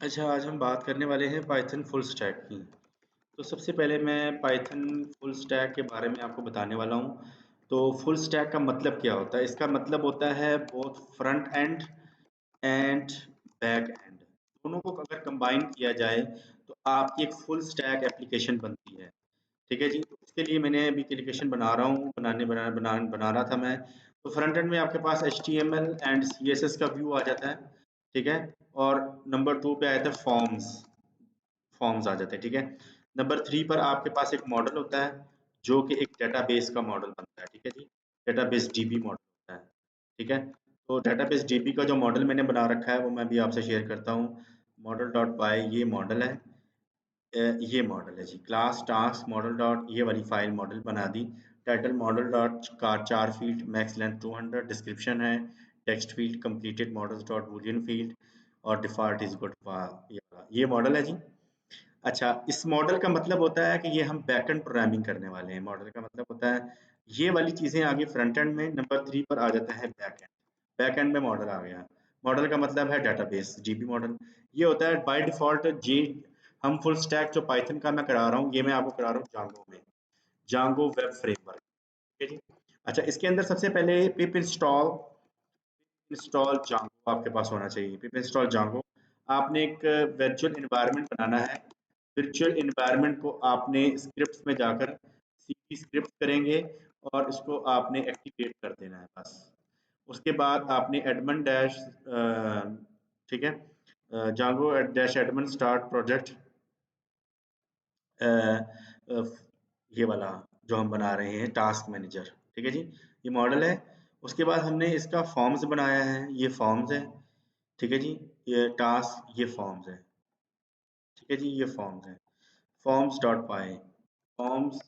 अच्छा, आज हम बात करने वाले हैं पाइथन फुल स्टैक की। तो सबसे पहले मैं पाइथन फुल स्टैक के बारे में आपको बताने वाला हूँ। तो फुल स्टैक का मतलब क्या होता है? इसका मतलब होता है both front end and back and, दोनों को अगर कंबाइन किया जाए तो आपकी एक फुल स्टैक एप्लीकेशन बनती है। ठीक है जी, तो इसके लिए मैंने अभी एप्लीकेशन बना रहा हूँ, बना रहा था मैं। तो फ्रंट एंड में आपके पास HTML एंड CSS का व्यू आ जाता है। ठीक है। और नंबर 2 पे आया था फॉर्म्स, फॉर्म्स आ जाते हैं। ठीक है। नंबर 3 पर आपके पास एक मॉडल होता है जो कि एक डेटाबेस का मॉडल बनता है। ठीक है जी, डेटाबेस DB मॉडल होता है। ठीक है। तो डेटाबेस DB का जो मॉडल मैंने बना रखा है वो मैं भी आपसे शेयर करता हूँ। मॉडल डॉट पाई ये मॉडल है। ये मॉडल है जी, क्लास टास्क मॉडल डॉट ये वाली फाइल मॉडल बना दी। टाइटल मॉडल डॉट का 4 फील्ड, मैक्स लेंथ 200, डिस्क्रिप्शन है, text field, completed models dot Boolean field और डिफॉल्ट इज गुड। ये मॉडल है जी। अच्छा, इस मॉडल का मतलब होता है कि ये हम बैकएंड प्रोग्रामिंग करने वाले हैं। मॉडल का मतलब होता है ये वाली चीजें आगे फ्रंट एंड में। नंबर 3 पर आ जाता है बैकएंड। बैकएंड में मॉडल आ गया। मॉडल का मतलब है डेटाबेस DB मॉडल। ये होता है बाय डिफॉल्ट जी। हम फुल स्टैक जो पाइथन का मैं करा रहा हूँ, ये मैं आपको करा रहा हूँ जांगो में, जांगो वेब फ्रेमवर्क। ठीक है जी। अच्छा, इसके अंदर सबसे पहले पिप इंस्टॉल इंस्टॉल जांगो आपके पास होना चाहिए। Pip install Django. आपने एक वर्चुअल एनवायरनमेंट बनाना है। वर्चुअल एनवायरनमेंट को आपने स्क्रिप्ट्स में जाकर सी स्क्रिप्ट करेंगे और इसको आपने एक्टिवेट कर देना है बस। उसके बाद आपने एडमन डैश, ठीक है, जांगो डैश एडमन स्टार्ट प्रोजेक्ट, ये वाला जो हम बना रहे हैं टास्क मैनेजर। ठीक है जी, ये मॉडल है। उसके बाद हमने इसका फॉर्म्स बनाया है, ये फॉर्म्स है। ठीक है जी, ये टास्क, ये फॉर्म्स है। ठीक है जी, ये फॉर्म्स है। फॉर्म्स डॉट पाई, फॉर्म्स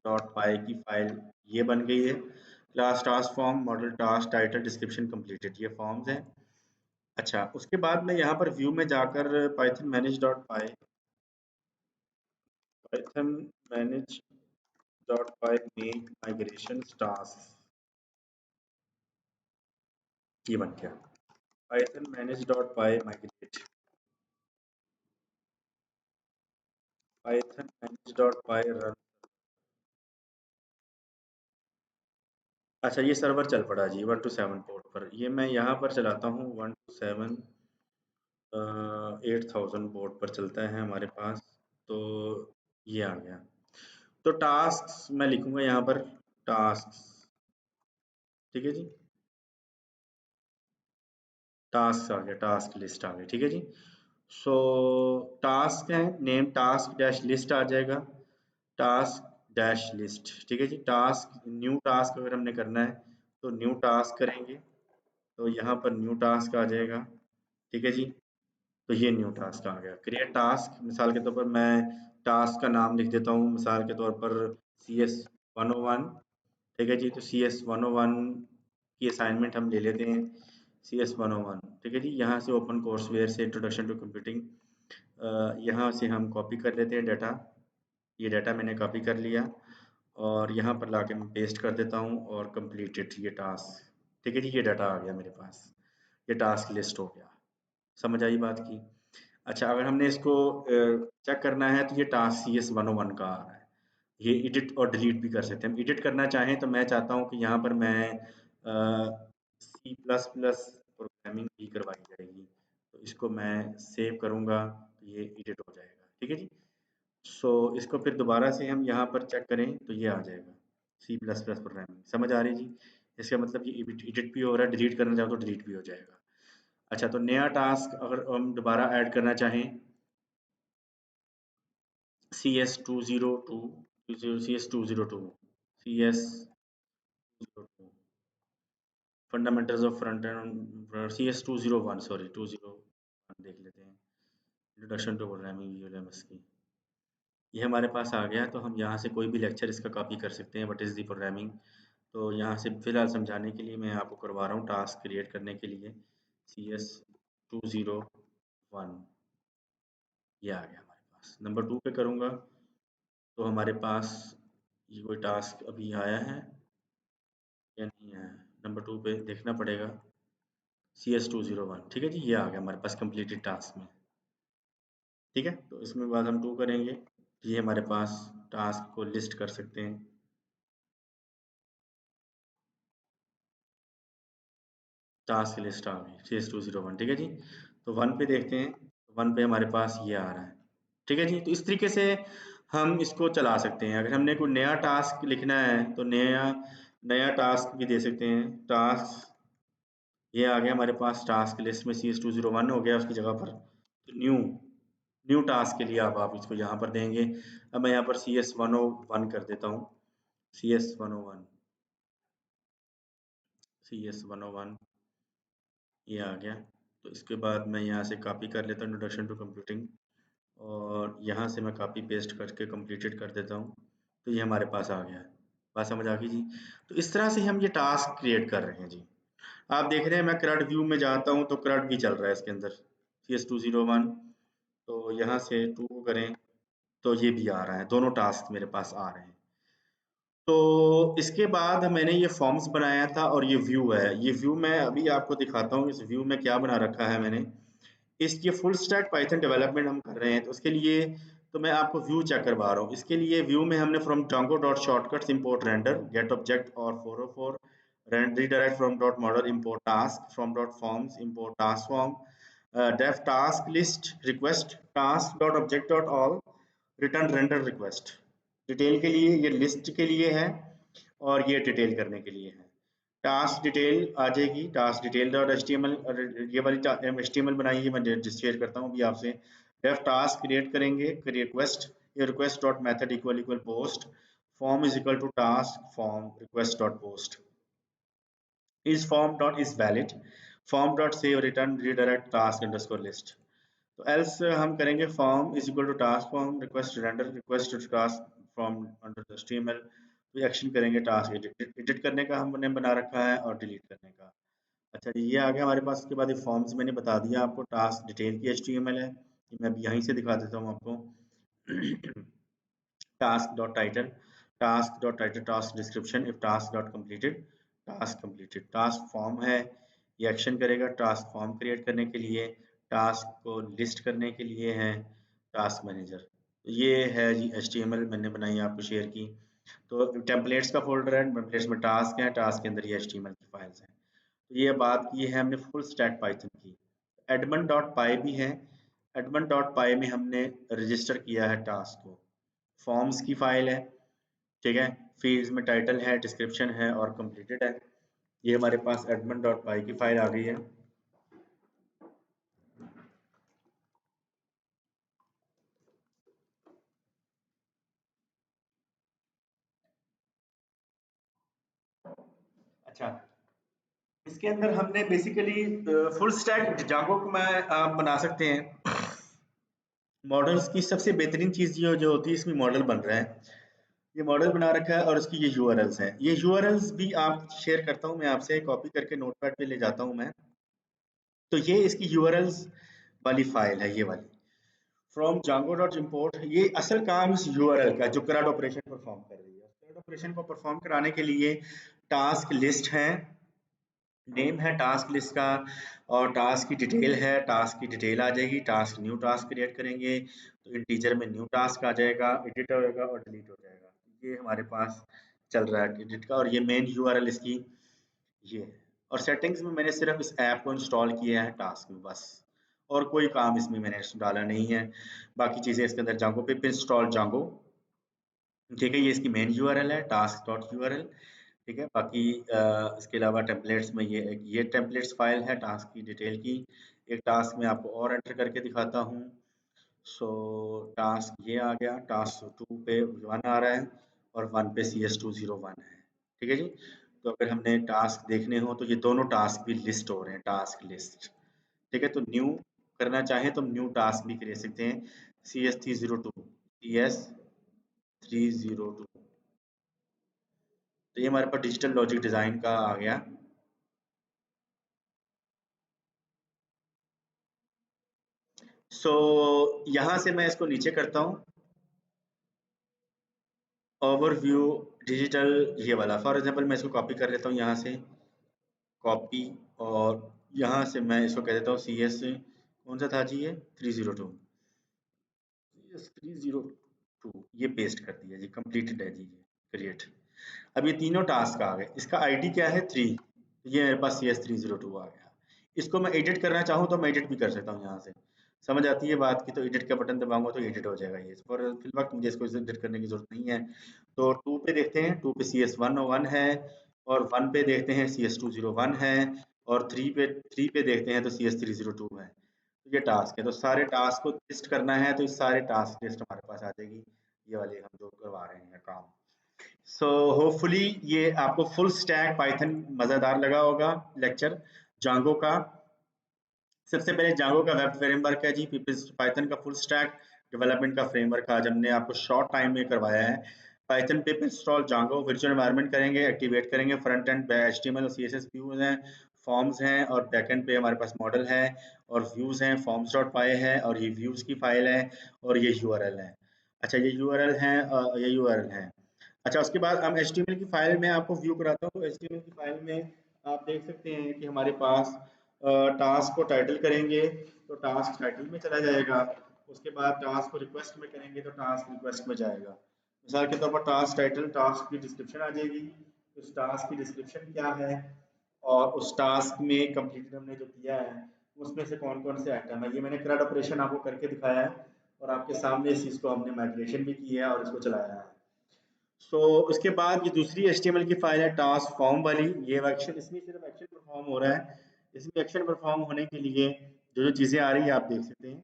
डॉट पाई की फाइल ये बन गई है। Class task form model task title description completed, ये फॉर्म्स है। अच्छा, उसके बाद मैं यहाँ पर व्यू में जाकर पाइथन मैनेज डॉट पाई, पाइथन मैनेज डॉट पाई मेक माइग्रेशन टास्क, ये बन गया। पाइथन मैनेज डॉट पाई माइग्रेट, पाइथन मैनेज डॉट पाई रन। अच्छा, ये सर्वर चल पड़ा जी 127 पोर्ट पर। ये मैं यहाँ पर चलाता हूँ 127 8000 पोर्ट पर चलता है हमारे पास। तो ये आ गया। तो टास्क मैं लिखूंगा यहाँ पर, टास्क। ठीक है जी, टास्क आ गया, टास्क लिस्ट आ गई। ठीक है जी। सो टास्क है, नेम टास्क डैश लिस्ट आ जाएगा, टास्क डैश लिस्ट। ठीक है जी। टास्क न्यू टास्क अगर हमने करना है तो न्यू टास्क करेंगे, तो यहाँ पर न्यू टास्क आ जाएगा। ठीक है जी। तो ये न्यू टास्क आ गया। क्रिएट टास्क, मिसाल के तौर पर मैं टास्क का नाम लिख देता हूँ, मिसाल के तौर पर CS101। ठीक है जी, तो CS101 की असाइनमेंट हम ले लेते हैं। CS101। ठीक है जी, यहाँ से ओपन कोर्सवेयर से इंट्रोडक्शन टू कंप्यूटिंग, यहाँ से हम कॉपी कर लेते हैं डाटा। ये डाटा मैंने कॉपी कर लिया और यहाँ पर लाके मैं पेस्ट कर देता हूँ और कंप्लीटेड ये टास्क। ठीक है जी, ये डाटा आ गया मेरे पास, ये टास्क लिस्ट हो गया। समझ आई बात की? अच्छा, अगर हमने इसको चेक करना है तो ये टास्क CS101 का आ रहा है। ये एडिट और डिलीट भी कर सकते हैं। हम एडिट करना चाहें तो मैं चाहता हूँ कि यहाँ पर मैं C++ प्रोग्रामिंग भी करवाई जाएगी, तो इसको मैं सेव करूँगा तो ये एडिट हो जाएगा। ठीक है जी। सो इसको फिर दोबारा से हम यहाँ पर चेक करें तो ये आ जाएगा C++ प्रोग्रामिंग। समझ आ रही जी? इसका मतलब ये एडिट भी हो रहा है, डिलीट करना चाहो तो डिलीट भी हो जाएगा। अच्छा, तो नया टास्क अगर हम दोबारा ऐड करना चाहें, CS202, CS202, CS202, fundamentals of front end, CS201, sorry 201 देख लेते हैं। इंट्रोडक्शन टू प्रोग्रामिंग UMS की, ये हमारे पास आ गया। तो हम यहाँ से कोई भी लेक्चर इसका कॉपी कर सकते हैं, व्हाट इज़ द प्रोग्रामिंग। तो यहाँ से फिलहाल समझाने के लिए मैं आपको करवा रहा हूँ टास्क क्रिएट करने के लिए। CS201 ये आ गया हमारे पास। नंबर 2 पे करूँगा तो हमारे पास ये कोई टास्क अभी आया है या नहीं आया है? नंबर 2 पे देखना पड़ेगा। CS201, ठीक है जी, ये आ गया हमारे पास कंप्लीटेड टास्क में। ठीक है, तो इसमें बाद हम 2 करेंगे, ये हमारे पास टास्क को लिस्ट कर सकते हैं। टास्क लिस्ट आ गई CS201, ठीक है जी। तो 1 पे देखते हैं, 1 पे हमारे पास ये आ रहा है, ठीक है जी। तो इस तरीके से हम इसको चला सकते हैं। अगर हमने कोई नया टास्क लिखना है तो नया नया टास्क भी दे सकते हैं। टास्क ये आ गया हमारे पास, टास्क लिस्ट में CS201 हो गया उसकी जगह पर, तो न्यू न्यू टास्क के लिए अब आप इसको यहाँ पर देंगे। अब मैं यहाँ पर CS101 कर देता हूँ, CS101, CS101 ये आ गया। तो इसके बाद मैं यहाँ से कॉपी कर लेता हूँ इंट्रोडक्शन टू कंप्यूटिंग, और यहाँ से मैं कॉपी पेस्ट करके कंप्लीटेड कर देता हूँ। तो ये हमारे पास आ गया। बात समझ आ गई जी। तो इस तरह से हम ये टास्क क्रिएट कर रहे हैं जी। आप देख रहे हैं मैं CRUD व्यू में जाता हूँ तो CRUD भी चल रहा है इसके अंदर, CS201। तो यहाँ से 2 को करें तो ये भी आ रहा है, दोनों टास्क मेरे पास आ रहे हैं। तो इसके बाद मैंने ये फॉर्म्स बनाया था और ये व्यू है। ये व्यू मैं अभी आपको दिखाता हूँ, इस व्यू में क्या बना रखा है मैंने। इसकी फुल स्टैक पाइथन डेवलपमेंट हम कर रहे हैं, तो उसके लिए तो मैं आपको व्यू चेक करवा रहा हूँ। इसके लिए व्यू में हमने from django dot shortcuts import render get object और 404 redirect from dot model import task from dot forms import task form def task list request task dot object dot all return render request। Detail के लिए ये list के लिए है और ये detail करने के लिए है। टास्क डिटेल आ जाएगी, टास्क डिटेल डॉट एचटीएमएल, ये वाली एचटीएमएल बनाई है, मैं शेयर करता हूँ अभी आपसे। डेफ टास्क क्रिएट करेंगे, रिक्वेस्ट, ये request dot method equal equal post form is equal to task form request dot post is form dot is valid form dot save return redirect task underscore list. तो else हम करेंगे form is equal to task form request render request to task from under HTML. तो action करेंगे task edit, edit करने का हमने बना रखा है और डिलीट करने का। अच्छा जी, ये आ गया हमारे पास। उसके बाद ये फॉर्म्स मैंने बता दिया आपको, टास्क डिटेल की एचटीएमएल है, ये मैं अभी यहीं से दिखा देता हूँ आपको। task.title, task.title, task description, if task dot completed, task completed, task form है, ये एक्शन करेगा टास्क फॉर्म क्रिएट करने के लिए, टास्क को लिस्ट करने के लिए है, टास्क मैनेजर। ये है जी HTML मैंने बनाई आपको शेयर की। तो टेम्पलेट्स का फोल्डर है, टेम्पलेट्स में टास्क है, टास्क के अंदर ये HTML की फाइल्स हैं। तो ये बात की है हमने फुल स्टैक पाइथन की। एडमन डॉट पाई भी है, एडमन डॉट पाई में हमने रजिस्टर किया है टास्क को। फॉर्म्स की फाइल है, ठीक है, फील्ड्स में टाइटल है, डिस्क्रिप्शन है और कंप्लीटेड है। ये हमारे पास एडमन डॉट पाई की फाइल आ गई है। अच्छा, इसके अंदर हमने बेसिकली फुल स्टैक जागो को मैं आप बना सकते हैं। मॉडल्स की सबसे बेहतरीन चीज़ जो होती है, इसमें मॉडल बन रहा है, ये मॉडल बना रखा है और इसकी ये यूआरएल्स हैं। ये यूआरएल्स भी आप शेयर करता हूँ मैं आपसे, कॉपी करके नोटपैड पे ले जाता हूँ मैं। तो ये इसकी यूआरएल्स वाली फाइल है, ये वाली फ्रॉम django डॉट इम्पोर्ट। ये असल काम इस यूआरएल का जो CRUD ऑपरेशन परफॉर्म कर रही है। CRUD ऑपरेशन को परफॉर्म कराने के लिए टास्क लिस्ट है, नेम है टास्क लिस्ट का, और टास्क की डिटेल है, टास्क की डिटेल आ जाएगी। टास्क न्यू टास्क क्रिएट करेंगे तो इंटीजर में न्यू टास्क आ जाएगा, एडिट होगा और डिलीट हो जाएगा। ये हमारे पास चल रहा है एडिट का, और ये मेन यूआरएल इसकी ये है। और सेटिंग्स में मैंने सिर्फ इस ऐप को इंस्टॉल किया है टास्क में बस, और कोई काम इसमें मैंने डाला नहीं है। बाकी चीज़ें इसके अंदर जांगो पिप इंस्टॉल जांगो, ठीक है, ये इसकी मेन यूआरएल है टास्क डॉट यूआरएल, ठीक है। बाकी इसके अलावा टेम्पलेट्स में ये टेम्पलेट्स फाइल है टास्क की डिटेल की। एक टास्क में आपको और एंटर करके दिखाता हूँ। सो टास्क ये आ गया, टास्क 2 पे 1 आ रहा है और 1 पे CS201 है, ठीक है जी। तो अगर हमने टास्क देखने हो तो ये दोनों टास्क भी लिस्ट हो रहे हैं, टास्क लिस्ट, ठीक है। तो न्यू करना चाहें तो न्यू टास्क भी कर सकते हैं, CS302, CS302। तो ये हमारे पास डिजिटल लॉजिक डिज़ाइन का आ गया। सो यहाँ से मैं इसको नीचे करता हूँ, ओवरव्यू डिजिटल, ये वाला फॉर एग्जांपल मैं इसको कॉपी कर लेता हूँ यहाँ से, कॉपी, और यहाँ से मैं इसको कह देता हूँ सी एस, कौन सा था जी ये 302, सी एस 302, ये पेस्ट कर दिया जी, कंप्लीटेड है जी ये क्रिएट। अब ये तीनों टास्क आ गए, इसका आईडी क्या है 3, ये मेरे पास सी एस 302 आ गया। इसको मैं एडिट करना चाहूँ तो मैं एडिट भी कर सकता हूँ यहाँ से, समझ आती है बात की। तो एडिट का बटन दबाऊंगा तो एडिट हो जाएगा ये, पर फिल वक्त मुझे इसको एडिट करने की जरूरत नहीं है। तो 2 पे देखते हैं, 2 पे सी एस 101 है, और 1 पे देखते हैं सी एस 201 है, और 3 पे देखते हैं तो सी एस 302 है। तो ये टास्क है, तो सारे टास्क को लिस्ट करना है तो इस सारे टास्क लिस्ट हमारे पास आ जाएगी, ये वाले हम जो करवा रहे हैं काम। सो होपफुली ये आपको फुल स्टैक पाइथन मज़ेदार लगा होगा लेक्चर जांगो का। सबसे पहले जांगो का वेब फ्रेमवर्क है जी, पाइथन का फुल स्टैक डेवलपमेंट का फ्रेमवर्क आज हमने आपको शॉर्ट टाइम में करवाया है। पाइथन पे इंस्टॉल जांगो वर्चुअल एनवायरनमेंट करेंगे, एक्टिवेट करेंगे, फ्रंट एंड एचटीएमएल और सीएसएस व्यूज हैं, फॉर्म्स हैं, और बैकएंड पे हमारे पास मॉडल है और व्यूज हैं, फॉर्म्स डॉट पाई है, और ये व्यूज की फाइल है, और ये यूआरएल है। अच्छा ये यूआरएल है, ये यूआरएल है। अच्छा उसके बाद हम एचटीएमएल की फाइल में आपको व्यू कराता हूँ। तो एचटीएमएल की फाइल में आप देख सकते हैं कि हमारे पास टास्क को टाइटल करेंगे तो टास्क टाइटल में चला जाएगा, उसके बाद टास्क को रिक्वेस्ट में करेंगे तो टास्क रिक्वेस्ट में जाएगा। मिसाल के तौर पर टास्क टाइटल, टास्क की डिस्क्रिप्शन आ जाएगी, उस टास्क की डिस्क्रिप्शन क्या है, और उस टास्क में कंप्लीटेड हमने जो किया है उसमें से कौन कौन से आइटम है, ये मैंने CRUD ऑपरेशन आपको करके दिखाया है, और आपके सामने इस चीज़ को हमने माइग्रेशन भी की है और इसको चलाया है। सो उसके बाद ये दूसरी एचटीएमएल की फाइल है टास्क फॉर्म वाली, ये एक्शन, इसमें सिर्फ एक्शन परफॉर्म हो रहा है। इसमें एक्शन परफॉर्म होने के लिए जो जो चीज़ें आ रही है आप देख सकते हैं।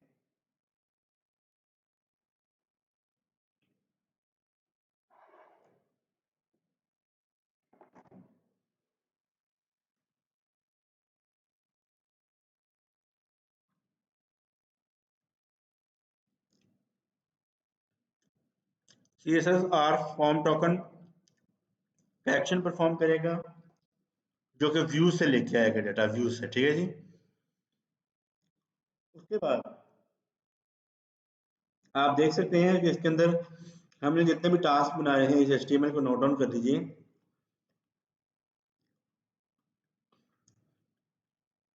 CSS आर फॉर्म टोकन का एक्शन परफॉर्म करेगा, जो कि व्यू से लेके आएगा, डेटा व्यू से, ठीक है जी। उसके बाद आप देख सकते हैं कि इसके अंदर हमने जितने भी टास्क बनाए हैं इस एचटीएमएल को नोट डाउन कर दीजिए।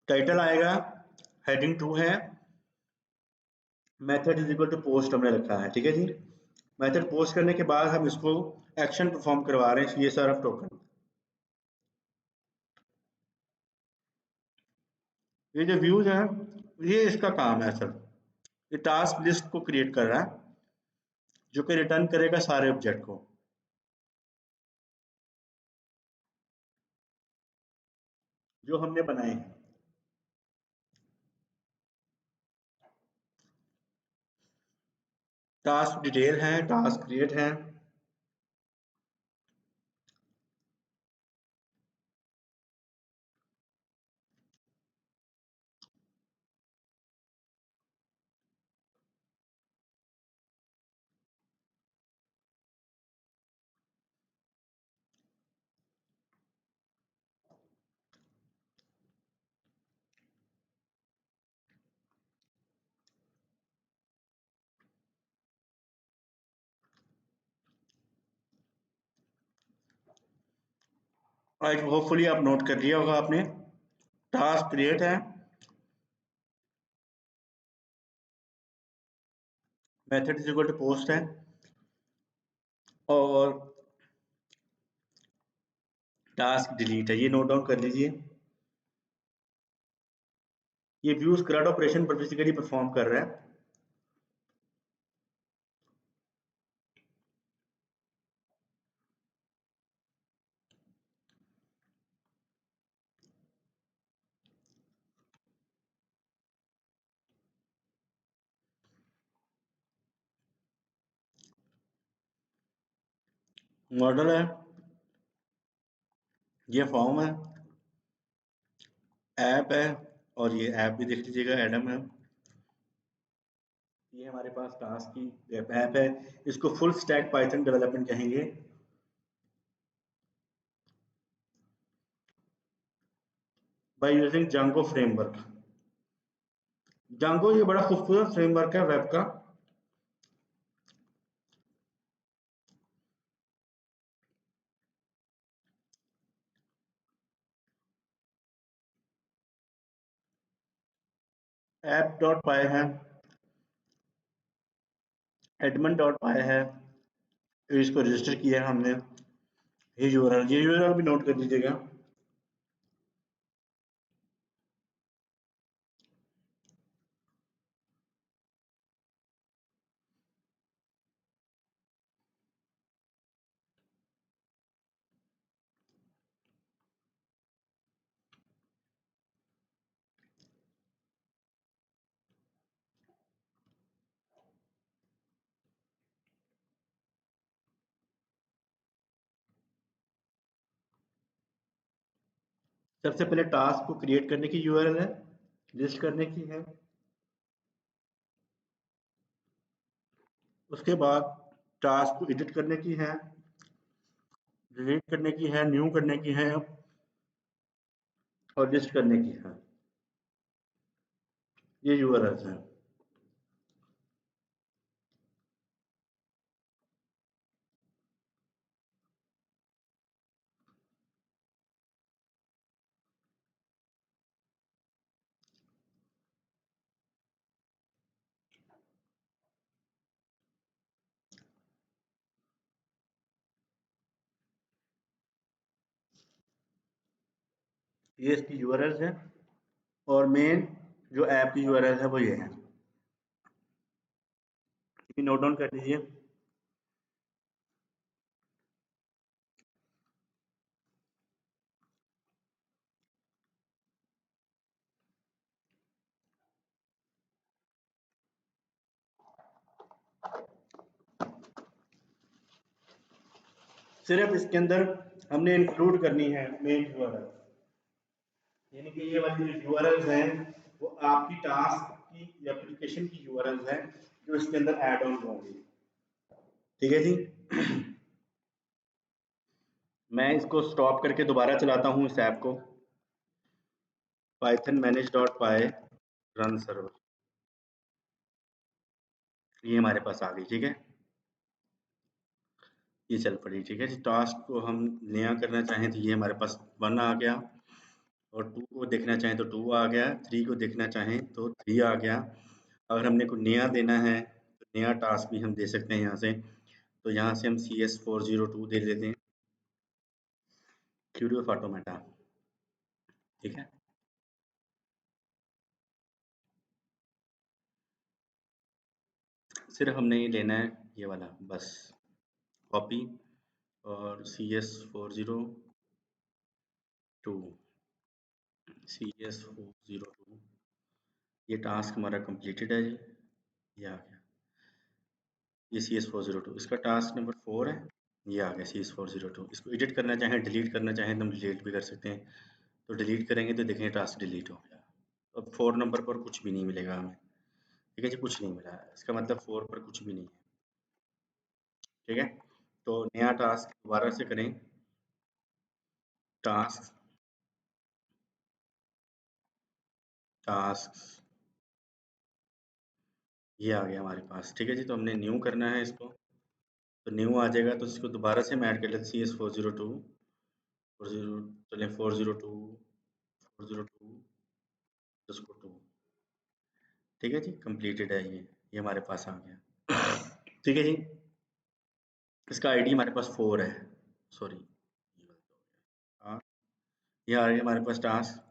टाइटल आएगा, हेडिंग 2 है, method is equal to post हमने रखा है, ठीक है जी। मेथड पोस्ट करने के बाद हम इसको एक्शन परफॉर्म करवा रहे हैं सीएसआर ऑफ टोकन। ये जो व्यूज है ये इसका काम है सर, ये टास्क लिस्ट को क्रिएट कर रहा है जो कि रिटर्न करेगा सारे ऑब्जेक्ट को जो हमने बनाए हैं। टास्क डिटेल है, टास्क क्रिएट है, और होपफुली आप नोट कर लिया होगा आपने। टास्क क्रिएट है, method is equal to post है, और टास्क डिलीट है, ये नोट डाउन कर लीजिए। ये व्यूज CRUD ऑपरेशन पर बेसिकली परफॉर्म कर रहा है। मॉडल है, ये फॉर्म है, ऐप है, और ये ऐप भी देख लीजिएगा एडम है। ये हमारे पास टास्क की ऐप है, इसको फुल स्टैक पाइथन डेवलपमेंट कहेंगे बाय यूजिंग जांगो फ्रेमवर्क। जांगो ये बड़ा खूबसूरत फ्रेमवर्क है वेब का। ऐप डॉट पाई है, एडमन डॉट पाई है, इसको रजिस्टर किया है हमने। ये यूआरएल भी नोट कर लीजिएगा। सबसे पहले टास्क को क्रिएट करने की यूआरएल है, लिस्ट करने की है, उसके बाद टास्क को एडिट करने की है, डिलीट करने की है, न्यू करने की है और लिस्ट करने की है। ये यूआरएल्स हैं। ये इसकी यूआरएल्स हैं और मेन जो ऐप की यूआरएल है वो ये है। नोट डाउन कर लीजिए। सिर्फ इसके अंदर हमने इंक्लूड करनी है मेन यूआरएल, यानी कि ये वाली जो यूआरएल्स हैं वो आपकी टास्क की एप्लीकेशन की यूआरएल्स हैं जो इसके अंदर ऐड ऑन होंगी। ठीक है जी। मैं इसको स्टॉप करके दोबारा चलाता हूँ इस ऐप को। पाइथन मैनेज डॉट पाई रन सर्वर, ये हमारे पास आ गई। ठीक है, ये चल पड़ी। ठीक है जी। टास्क को हम नया करना चाहें तो ये हमारे पास 1 आ गया, और 2 को देखना चाहें तो 2 आ गया, 3 को देखना चाहें तो 3 आ गया। अगर हमने कोई नया देना है तो नया टास्क भी हम दे सकते हैं यहाँ से। तो यहाँ से हम CS402 दे देते हैं, क्यूरी ऑफ ऑटोमेटा। ठीक है, सिर्फ हमने ये लेना है ये वाला बस, कॉपी और CS402 CS402 ये टास्क हमारा कंप्लीटेड है जी। ये आ गया, ये CS402 इसका टास्क नंबर 4 है। ये आ गया CS402। इसको एडिट करना चाहें, डिलीट करना चाहें तो हम डिलीट भी कर सकते हैं। तो डिलीट करेंगे तो देखें टास्क डिलीट हो गया। अब 4 नंबर पर कुछ भी नहीं मिलेगा हमें। ठीक है जी, कुछ नहीं मिला है, इसका मतलब 4 पर कुछ भी नहीं है। ठीक है, तो नया टास्क दोबारा से करें। टास्क टास्क ये आ गया हमारे पास। ठीक है जी, तो हमने न्यू करना है इसको, तो न्यू आ जाएगा। तो इसको दोबारा से हम ऐड कर लेते हैं CS402 40 चलें 402 402 उसको 2। ठीक है जी, कंप्लीटेड है ये हमारे पास आ गया। ठीक है जी, इसका आईडी हमारे पास 4 है, सॉरी हाँ, ये आ गया हमारे पास टास्क।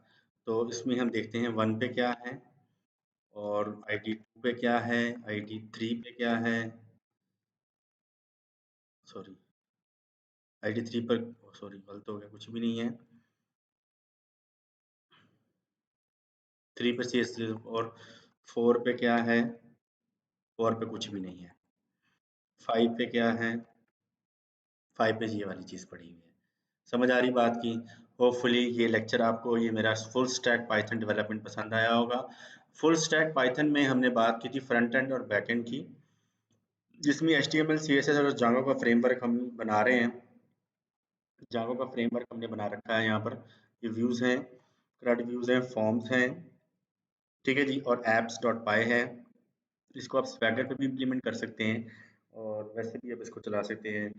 तो इसमें हम देखते हैं 1 पे क्या है और आईडी 2 पे क्या है, आईडी 3 पे क्या है, सॉरी आईडी 3 पर, सॉरी गलत हो गया, कुछ भी नहीं है। 3 पे CS और 4 पे क्या है, 4 पे कुछ भी नहीं है। 5 पे क्या है, 5 पे ये वाली चीज़ पड़ी हुई है। समझ आ रही बात की? होपफुली ये लेक्चर आपको, ये मेरा फुल स्टैक पाइथन डेवलपमेंट पसंद आया होगा। फुल स्टैक पाइथन में हमने बात की थी फ्रंट एंड और बैक एंड की, जिसमें HTML CSS और जावा का फ्रेमवर्क हम बना रहे हैं। जावा का फ्रेमवर्क हमने बना रखा है यहाँ पर। ये व्यूज़ हैं, CRUD व्यूज़ हैं, फॉर्म्स हैं। ठीक है जी, और apps डॉट पाई है। इसको आप स्वैगर पे भी इम्प्लीमेंट कर सकते हैं और वैसे भी आप इसको चला सकते हैं।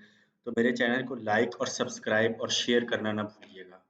तो मेरे चैनल को लाइक और सब्सक्राइब और शेयर करना ना भूलिएगा।